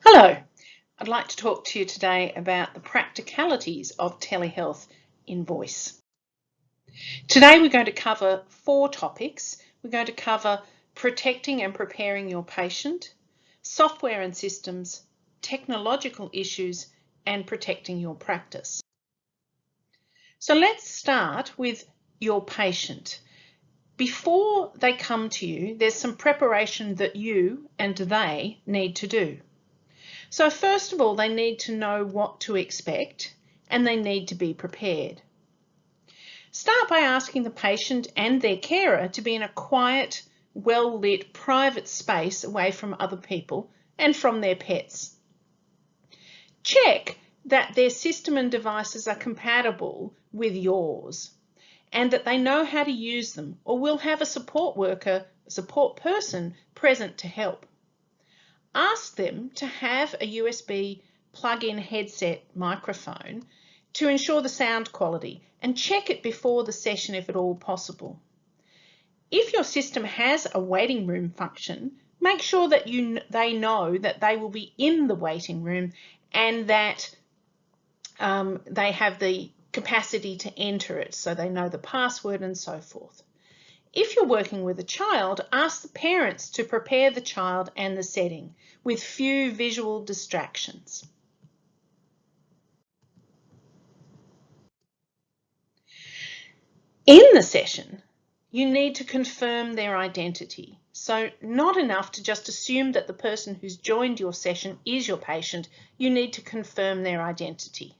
Hello, I'd like to talk to you today about the practicalities of telehealth in voice. Today we're going to cover 4 topics. We're going to cover protecting and preparing your patient, software and systems, technological issues, and protecting your practice. So let's start with your patient. Before they come to you, there's some preparation that you and they need to do. So first of all, they need to know what to expect and they need to be prepared. Start by asking the patient and their carer to be in a quiet, well-lit, private space away from other people and from their pets. Check that their system and devices are compatible with yours and that they know how to use them or will have a support worker, a support person present to help. Ask them to have a USB plug-in headset microphone to ensure the sound quality and check it before the session if at all possible. If your system has a waiting room function, make sure that they know that they will be in the waiting room and that they have the capacity to enter it, so they know the password and so forth. If you're working with a child, ask the parents to prepare the child and the setting with few visual distractions. In the session, you need to confirm their identity. So not enough to just assume that the person who's joined your session is your patient. You need to confirm their identity.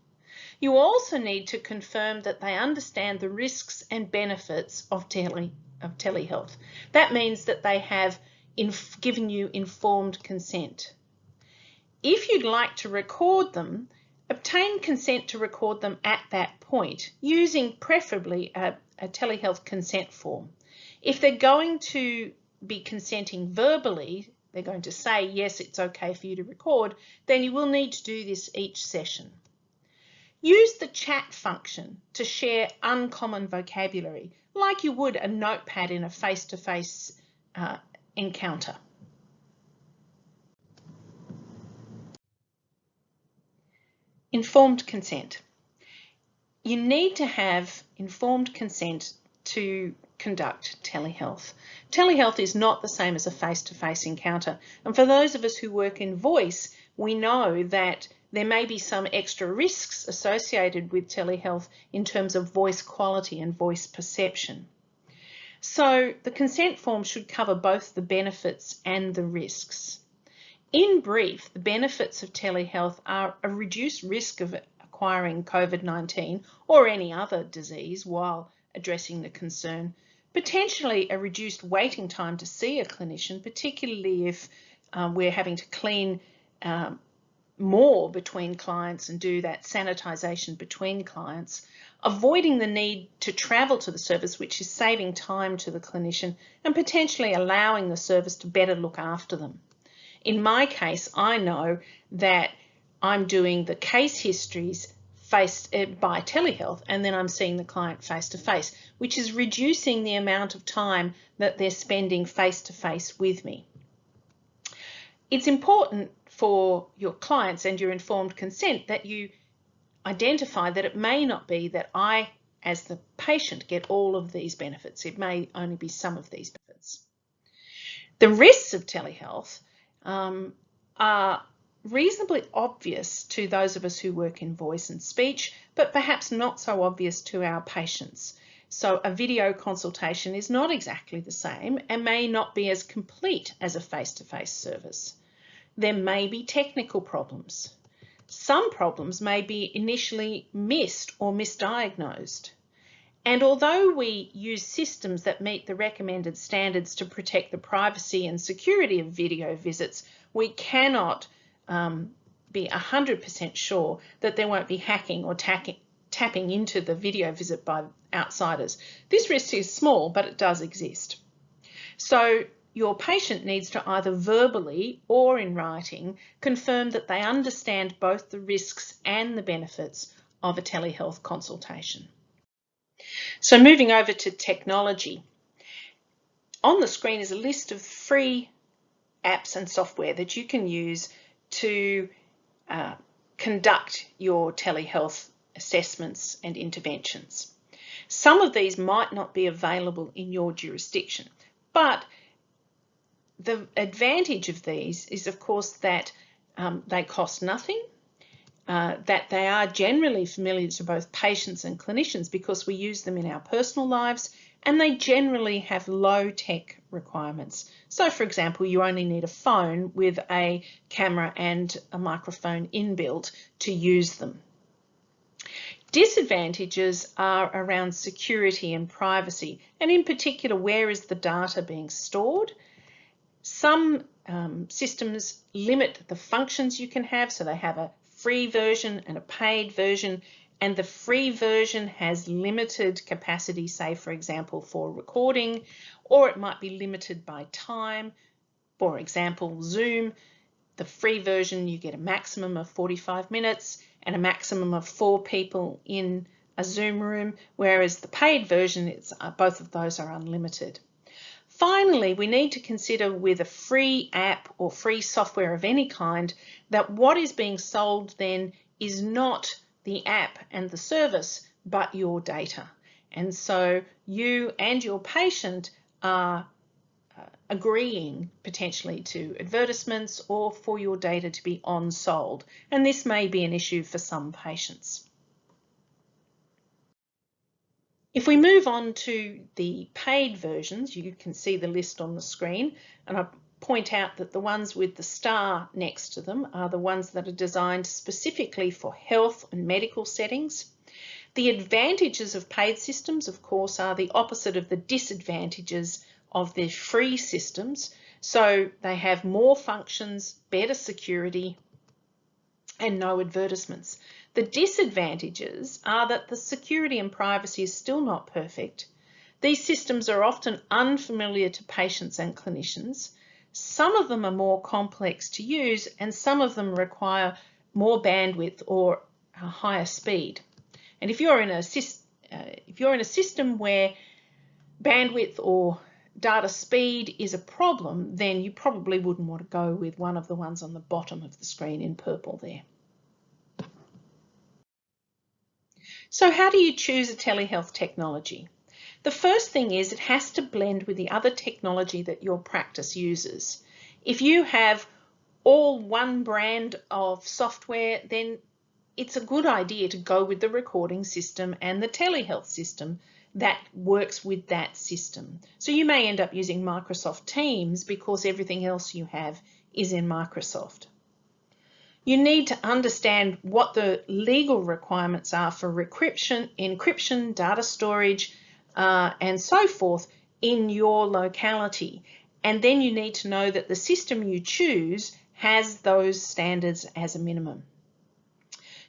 You also need to confirm that they understand the risks and benefits of telehealth. That means that they have given you informed consent. If you'd like to record them, obtain consent to record them at that point, using preferably a telehealth consent form. If they're going to be consenting verbally, they're going to say, yes, it's okay for you to record, then you will need to do this each session. Use the chat function to share uncommon vocabulary, like you would a notepad in a face-to-face encounter. Informed consent. You need to have informed consent to conduct telehealth. Telehealth is not the same as a face-to-face encounter, and for those of us who work in voice, we know that there may be some extra risks associated with telehealth in terms of voice quality and voice perception. So the consent form should cover both the benefits and the risks. In brief, the benefits of telehealth are a reduced risk of acquiring COVID-19 or any other disease while addressing the concern, potentially a reduced waiting time to see a clinician, particularly if we're having to clean more between clients and do that sanitisation between clients, avoiding the need to travel to the service, which is saving time to the clinician and potentially allowing the service to better look after them. In my case, I know that I'm doing the case histories by telehealth and then I'm seeing the client face-to-face, which is reducing the amount of time that they're spending face-to-face with me. It's important for your clients and your informed consent that you identify that it may not be that I, as the patient, get all of these benefits. It may only be some of these benefits. The risks of telehealth are reasonably obvious to those of us who work in voice and speech, but perhaps not so obvious to our patients. So a video consultation is not exactly the same and may not be as complete as a face-to-face service. There may be technical problems. Some problems may be initially missed or misdiagnosed. And although we use systems that meet the recommended standards to protect the privacy and security of video visits, we cannot be 100% sure that there won't be hacking or tapping into the video visit by outsiders. This risk is small, but it does exist. So your patient needs to either verbally or in writing confirm that they understand both the risks and the benefits of a telehealth consultation. So moving over to technology. On the screen is a list of free apps and software that you can use to conduct your telehealth assessments and interventions. Some of these might not be available in your jurisdiction, but the advantage of these is, of course, that they cost nothing, that they are generally familiar to both patients and clinicians because we use them in our personal lives, and they generally have low-tech requirements. So, for example, you only need a phone with a camera and a microphone inbuilt to use them. Disadvantages are around security and privacy, and in particular, where is the data being stored? Some systems limit the functions you can have, so they have a free version and a paid version, and the free version has limited capacity, say for example for recording, or it might be limited by time. For example, Zoom, the free version you get a maximum of 45 minutes and a maximum of 4 people in a Zoom room, whereas the paid version, both of those are unlimited. Finally, we need to consider with a free app or free software of any kind that what is being sold then is not the app and the service, but your data. And so you and your patient are agreeing potentially to advertisements or for your data to be on-sold. And this may be an issue for some patients. If we move on to the paid versions, you can see the list on the screen, and I point out that the ones with the star next to them are the ones that are designed specifically for health and medical settings. The advantages of paid systems, of course, are the opposite of the disadvantages of the free systems. So they have more functions, better security, and no advertisements. The disadvantages are that the security and privacy is still not perfect. These systems are often unfamiliar to patients and clinicians. Some of them are more complex to use, and some of them require more bandwidth or a higher speed. And if you're in a system where bandwidth or data speed is a problem, then you probably wouldn't want to go with one of the ones on the bottom of the screen in purple there. So how do you choose a telehealth technology? The first thing is it has to blend with the other technology that your practice uses. If you have all one brand of software, then it's a good idea to go with the recording system and the telehealth system that works with that system. So you may end up using Microsoft Teams because everything else you have is in Microsoft. You need to understand what the legal requirements are for encryption, data storage, and so forth in your locality. And then you need to know that the system you choose has those standards as a minimum.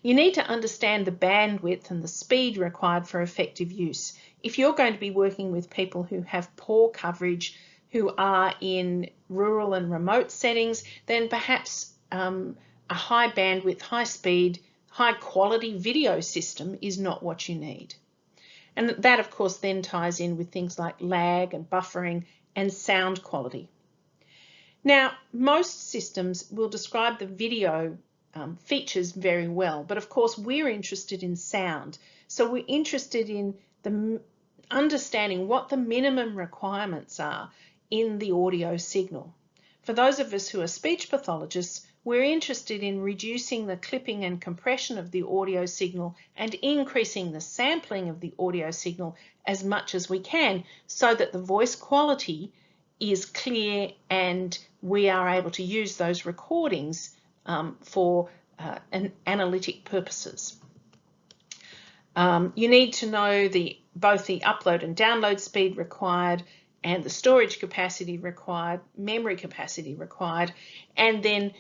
You need to understand the bandwidth and the speed required for effective use. If you're going to be working with people who have poor coverage, who are in rural and remote settings, then perhaps a high bandwidth, high speed, high quality video system is not what you need. And that of course then ties in with things like lag and buffering and sound quality. Now, most systems will describe the video features very well, but of course we're interested in sound. So we're interested in understanding what the minimum requirements are in the audio signal. For those of us who are speech pathologists, we're interested in reducing the clipping and compression of the audio signal and increasing the sampling of the audio signal as much as we can so that the voice quality is clear and we are able to use those recordings for analytic purposes. You need to know both the upload and download speed required and the storage capacity required, memory capacity required, and then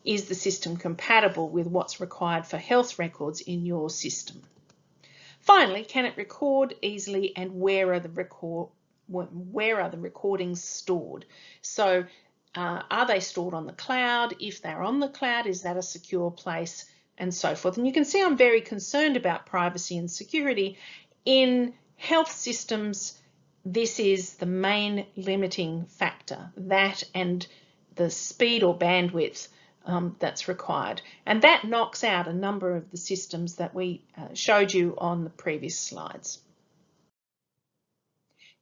is the system compatible with what's required for health records in your system? Finally, can it record easily, and where are the recordings stored? So are they stored on the cloud? If they're on the cloud, is that a secure place? And so forth. And you can see I'm very concerned about privacy and security. In health systems, this is the main limiting factor, that and the speed or bandwidth that's required. And that knocks out a number of the systems that we showed you on the previous slides.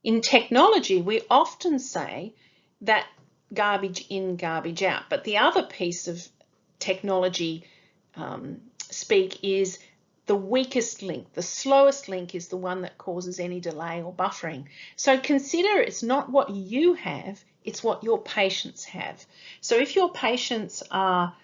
In technology, we often say that garbage in, garbage out. But the other piece of technology speak is the weakest link. The slowest link is the one that causes any delay or buffering. So consider it's not what you have, it's what your patients have. So if your patients are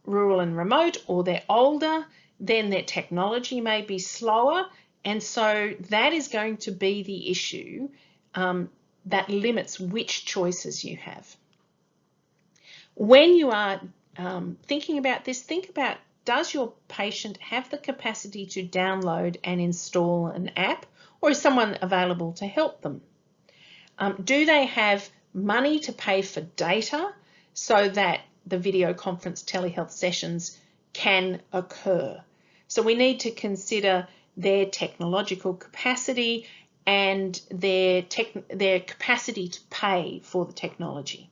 rural and remote, or they're older, then their technology may be slower. And so that is going to be the issue that limits which choices you have. When you are thinking about this, think about, does your patient have the capacity to download and install an app, or is someone available to help them? Do they have money to pay for data so that the video conference telehealth sessions can occur? So we need to consider their technological capacity and their capacity to pay for the technology.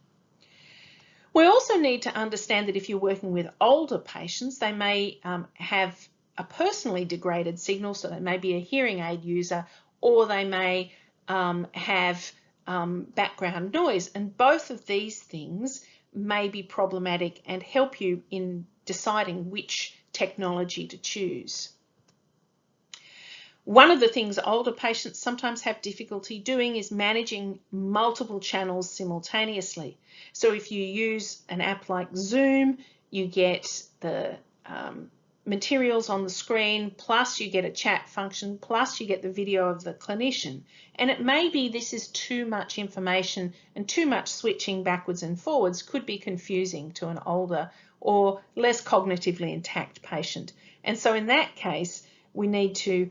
We also need to understand that if you're working with older patients, they may have a personally degraded signal, so they may be a hearing aid user, or they may have background noise, and both of these things may be problematic and help you in deciding which technology to choose. One of the things older patients sometimes have difficulty doing is managing multiple channels simultaneously. So if you use an app like Zoom, you get the materials on the screen, plus you get a chat function, plus you get the video of the clinician. And it may be this is too much information, and too much switching backwards and forwards could be confusing to an older or less cognitively intact patient. And so in that case, we need to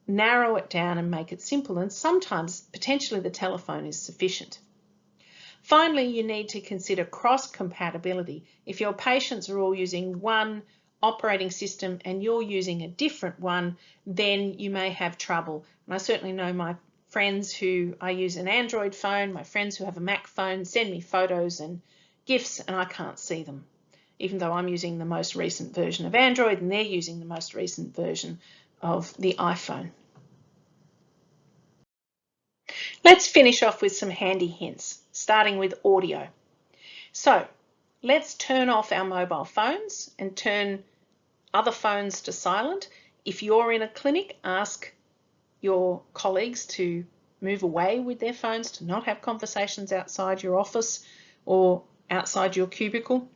narrow it down and make it simple, and sometimes potentially the telephone is sufficient. Finally, you need to consider cross-compatibility. If your patients are all using one operating system and you're using a different one, then you may have trouble. And I certainly know my friends who I use an Android phone, my friends who have a Mac phone send me photos and GIFs and I can't see them, even though I'm using the most recent version of Android and they're using the most recent version of the iPhone. Let's finish off with some handy hints, starting with audio. So let's turn off our mobile phones and turn other phones to silent. If you're in a clinic, ask your colleagues to move away with their phones, to not have conversations outside your office or outside your cubicle.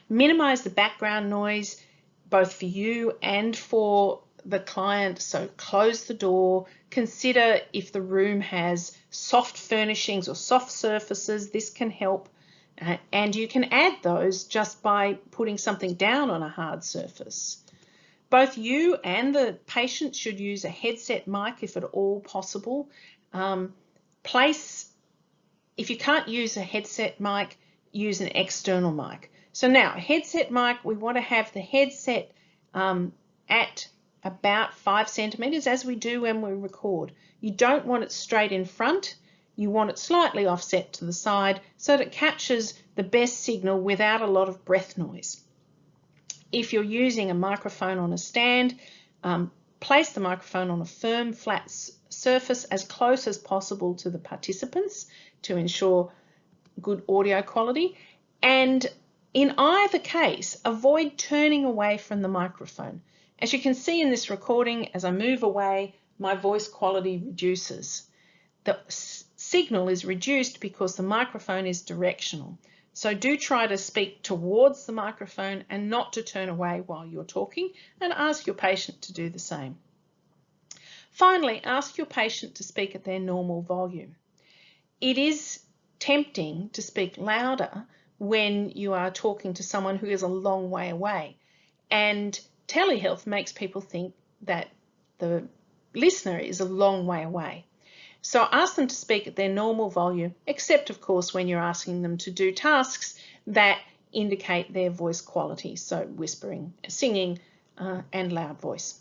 Minimize the background noise, both for you and for the client, so close the door. Consider if the room has soft furnishings or soft surfaces, this can help. And you can add those just by putting something down on a hard surface. Both you and the patient should use a headset mic if at all possible. If you can't use a headset mic, use an external mic. So now, a headset mic, we want to have the headset at about 5 centimeters, as we do when we record. You don't want it straight in front. You want it slightly offset to the side so that it captures the best signal without a lot of breath noise. If you're using a microphone on a stand, place the microphone on a firm, flat surface as close as possible to the participants to ensure good audio quality. And in either case, avoid turning away from the microphone. As you can see in this recording, as I move away, my voice quality reduces. The signal is reduced because the microphone is directional. So do try to speak towards the microphone and not to turn away while you're talking, and ask your patient to do the same. Finally, ask your patient to speak at their normal volume. It is tempting to speak louder when you are talking to someone who is a long way away, and telehealth makes people think that the listener is a long way away. So ask them to speak at their normal volume, except of course when you're asking them to do tasks that indicate their voice quality, so whispering, singing, and loud voice.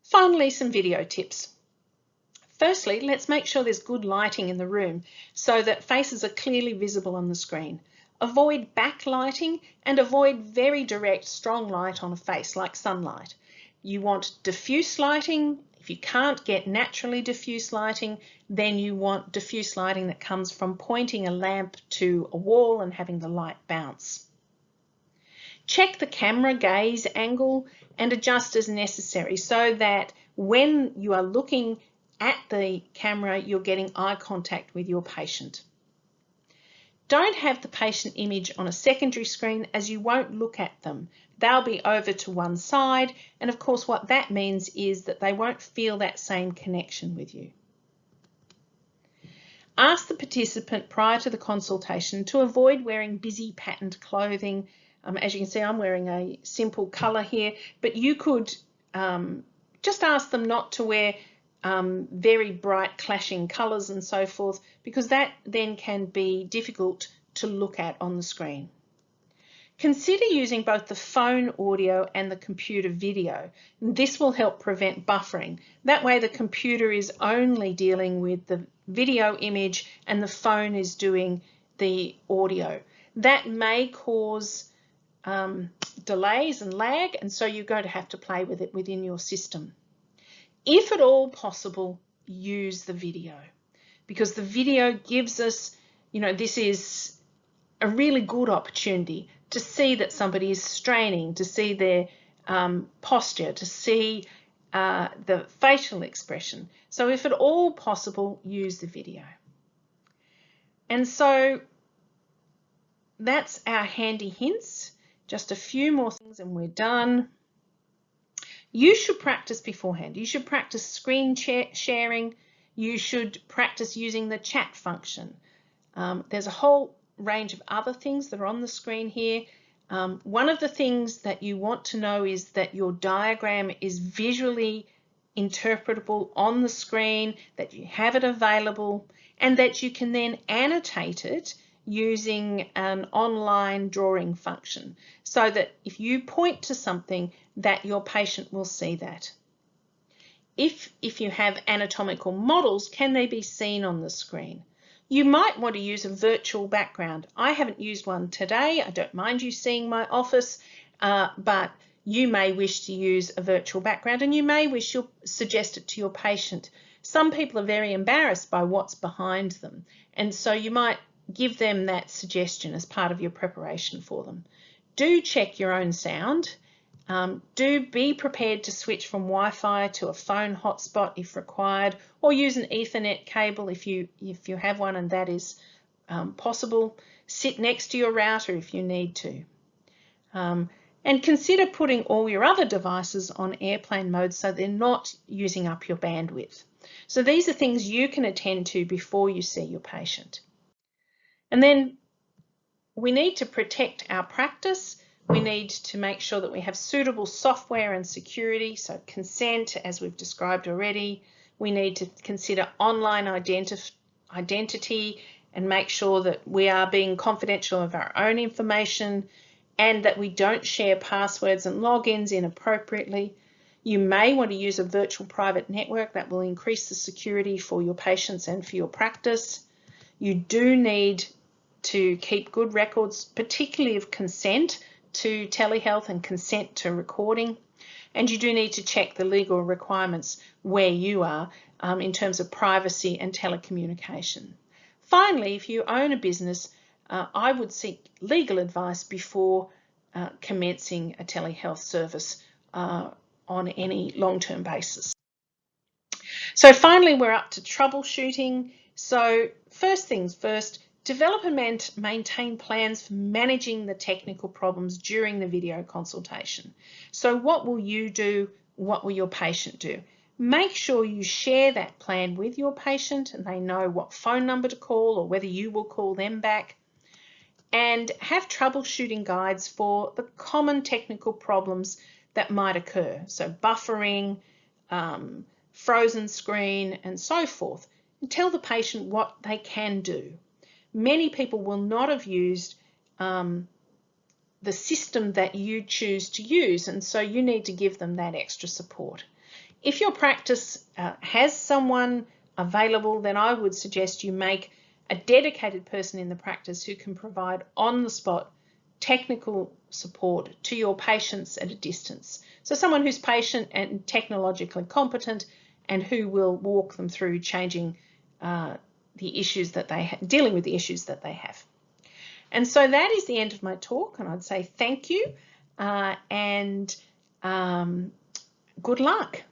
Finally, some video tips. Firstly, let's make sure there's good lighting in the room so that faces are clearly visible on the screen. Avoid backlighting and avoid very direct, strong light on a face like sunlight. You want diffuse lighting. If you can't get naturally diffuse lighting, then you want diffuse lighting that comes from pointing a lamp to a wall and having the light bounce. Check the camera gaze angle and adjust as necessary so that when you are looking at the camera, you're getting eye contact with your patient. Don't have the patient image on a secondary screen as you won't look at them. They'll be over to one side, and of course what that means is that they won't feel that same connection with you. Ask the participant prior to the consultation to avoid wearing busy patterned clothing. As you can see, I'm wearing a simple colour here, but you could just ask them not to wear very bright clashing colours and so forth, because that then can be difficult to look at on the screen. Consider using both the phone audio and the computer video. This will help prevent buffering. That way the computer is only dealing with the video image and the phone is doing the audio. That may cause delays and lag, and so you're going to have to play with it within your system. If at all possible, use the video, because the video gives us, this is a really good opportunity to see that somebody is straining, to see their posture, to see the facial expression. So if at all possible, use the video. And so that's our handy hints. Just a few more things and we're done. You should practice beforehand. You should practice screen sharing. You should practice using the chat function. There's a whole range of other things that are on the screen here. One of the things that you want to know is that your diagram is visually interpretable on the screen, that you have it available, and that you can then annotate it using an online drawing function, so that if you point to something, that your patient will see that. If you have anatomical models, can they be seen on the screen? You might want to use a virtual background. I haven't used one today. I don't mind you seeing my office, but you may wish to use a virtual background, and you may wish to suggest it to your patient. Some people are very embarrassed by what's behind them, and so you might give them that suggestion as part of your preparation for them. Do check your own sound. Do be prepared to switch from Wi-Fi to a phone hotspot if required, or use an Ethernet cable if you have one and that is possible. Sit next to your router if you need to. And consider putting all your other devices on airplane mode so they're not using up your bandwidth. So these are things you can attend to before you see your patient. And then we need to protect our practice. We need to make sure that we have suitable software and security, so consent, as we've described already. We need to consider online identity and make sure that we are being confidential of our own information and that we don't share passwords and logins inappropriately. You may want to use a virtual private network that will increase the security for your patients and for your practice. You do need to keep good records, particularly of consent to telehealth and consent to recording, and you do need to check the legal requirements where you are in terms of privacy and telecommunication. Finally, if you own a business, I would seek legal advice before commencing a telehealth service on any long-term basis. So finally, we're up to troubleshooting. So first things first, develop and maintain plans for managing the technical problems during the video consultation. So what will you do? What will your patient do? Make sure you share that plan with your patient and they know what phone number to call or whether you will call them back. And have troubleshooting guides for the common technical problems that might occur. So buffering, frozen screen, and so forth. And tell the patient what they can do. Many people will not have used the system that you choose to use, and so you need to give them that extra support. If your practice has someone available, then I would suggest you make a dedicated person in the practice who can provide on-the-spot technical support to your patients at a distance. So someone who's patient and technologically competent and who will walk them through changing the issues that dealing with the issues that they have. And so that is the end of my talk, and I'd say thank you and good luck.